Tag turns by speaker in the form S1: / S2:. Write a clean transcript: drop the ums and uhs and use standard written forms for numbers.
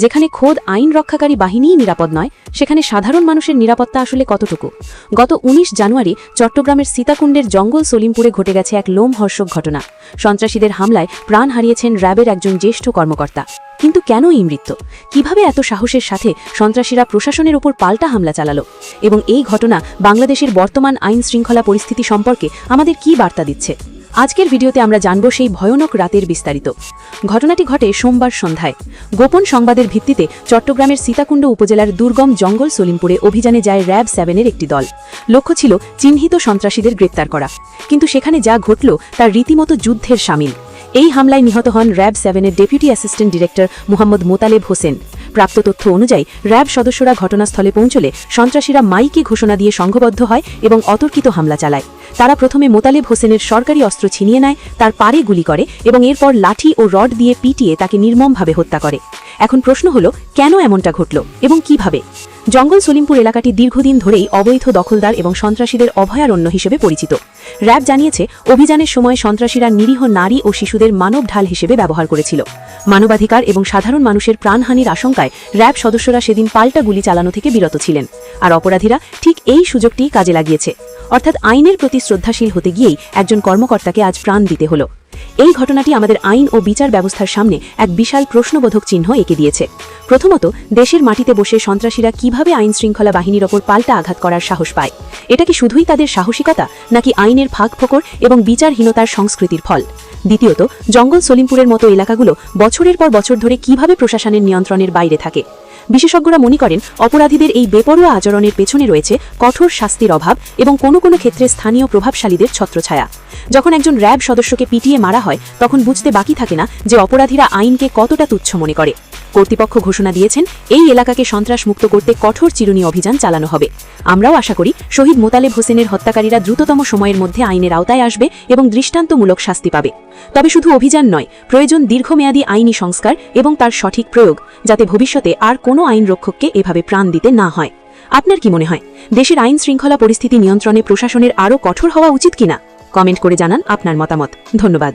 S1: যেখানে খোদ আইন রক্ষাকারী বাহিনীই নিরাপদ নয়, সেখানে সাধারণ মানুষের নিরাপত্তা আসলে কতটুকু? গত ১৯ জানুয়ারি চট্টগ্রামের সীতাকুণ্ডের জঙ্গল সলিমপুরে ঘটে গেছে এক লোমহর্ষক ঘটনা। সন্ত্রাসীদের হামলায় প্রাণ হারিয়েছেন র্যাবের একজন জ্যেষ্ঠ কর্মকর্তা। কিন্তু কেন এই মৃত্যু? কিভাবে এত সাহসের সাথে সন্ত্রাসীরা প্রশাসনের উপর পাল্টা হামলা চালালো? এবং এই ঘটনা বাংলাদেশের বর্তমান আইন শৃঙ্খলা পরিস্থিতি সম্পর্কে আমাদের কি বার্তা দিচ্ছে? আজকের ভিডিওতে আমরা জানব সেই ভয়ানক রাতের বিস্তারিত। ঘটনাটি ঘটে সোমবার সন্ধ্যায়। গোপন সংবাদের ভিত্তিতে চট্টগ্রামের সীতাকুণ্ড উপজেলার দুর্গম জঙ্গল সলিমপুরে অভিযানে যায় র্যাব 7-এর একটি দল। লক্ষ্য ছিল চিহ্নিত সন্ত্রাসীদের গ্রেপ্তার করা। কিন্তু সেখানে যা ঘটল তার রীতিমতো যুদ্ধের শামিল। এই হামলায় নিহত হন র্যাব 7-এর deputy assistant director Mohammad Motaleb Hossain. প্রাপ্ত তথ্য অনুযায়ী র্যাব সদস্যরা ঘটনাস্থলে পৌঁছলে সন্ত্রাসীরা মাইকে ঘোষণা দিয়ে সংঘবদ্ধ হয় এবং অতর্কিত হামলা চালায়। তারা প্রথমে মোতালেব হোসেনের সরকারি অস্ত্র ছিনিয়ে নেয়, তার পাড়ে গুলি করে এবং এরপর লাঠি ও রড দিয়ে পিটিয়ে তাকে নির্মমভাবে হত্যা করে। এখন প্রশ্ন হলো, কেন এমনটা ঘটল এবং কিভাবে? জঙ্গল সলিমপুর এলাকাটি দীর্ঘদিন ধরেই অবৈধ দখলদার এবং সন্ত্রাসীদের অভয়ারণ্য হিসেবে পরিচিত। র্যাব জানিয়েছে, অভিযানের সময় সন্ত্রাসীরা নিরীহ নারী ও শিশুদের মানব ঢাল হিসেবে ব্যবহার করেছিল। মানবাধিকার এবং সাধারণ মানুষের প্রাণহানির আশঙ্কায় র্যাব সদস্যরা সেদিন পাল্টা গুলি চালানো থেকে বিরত ছিলেন। আর অপরাধীরা ঠিক এই সুযোগটিই কাজে লাগিয়েছে। অর্থাৎ আইনের প্রতি শ্রদ্ধাশীল হতে গিয়েই একজন কর্মকর্তাকে আজ প্রাণ দিতে হলো। এই ঘটনাটি আমাদের আইন ও বিচার ব্যবস্থার সামনে এক বিশাল প্রশ্নবোধক চিহ্ন এঁকে দিয়েছে। প্রথমত, দেশের মাটিতে বসে সন্ত্রাসীরা কিভাবে আইন শৃঙ্খলা বাহিনীর ওপর পাল্টা আঘাত করার সাহস পায়? এটা কি শুধুই তাদের সাহসিকতা, নাকি আইনের ফাঁকফোকর এবং বিচারহীনতার সংস্কৃতির ফল? দ্বিতীয়ত, জঙ্গল সলিমপুরের মতো এলাকাগুলো বছরের পর বছর ধরে কিভাবে প্রশাসনের নিয়ন্ত্রণের বাইরে থাকে? বিশেষজ্ঞরা মনে করেন, অপরাধীদের এই বেপরোয়া আচরণের পেছনে রয়েছে কঠোর শাস্তির অভাব এবং কোনো কোনো ক্ষেত্রে স্থানীয় প্রভাবশালীদের ছত্রছায়া। যখন একজন র্যাব সদস্যকে পিটিয়ে মারা হয়, তখন বুঝতে বাকি থাকে না যে অপরাধীরা আইনকে কতটা তুচ্ছ মনে করে। কর্তৃপক্ষ ঘোষণা দিয়েছেন, এই এলাকাকে সন্ত্রাসমুক্ত করতে কঠোর চিরুনি অভিযান চালানো হবে। আমরাও আশা করি শহীদ মোতালেব হোসেনের হত্যাকারীরা দ্রুততম সময়ের মধ্যে আইনের আওতায় আসবে এবং দৃষ্টান্তমূলক শাস্তি পাবে। তবে শুধু অভিযান নয়, প্রয়োজন দীর্ঘমেয়াদী আইনি সংস্কার এবং তার সঠিক প্রয়োগ, যাতে ভবিষ্যতে আর কোনো আইন রক্ষককে এভাবে প্রাণ দিতে না হয়। আপনার কি মনে হয়, দেশের আইন শৃঙ্খলা পরিস্থিতি নিয়ন্ত্রণে প্রশাসনের আরও কঠোর হওয়া উচিত কিনা? কমেন্ট করে জানান আপনার মতামত। ধন্যবাদ।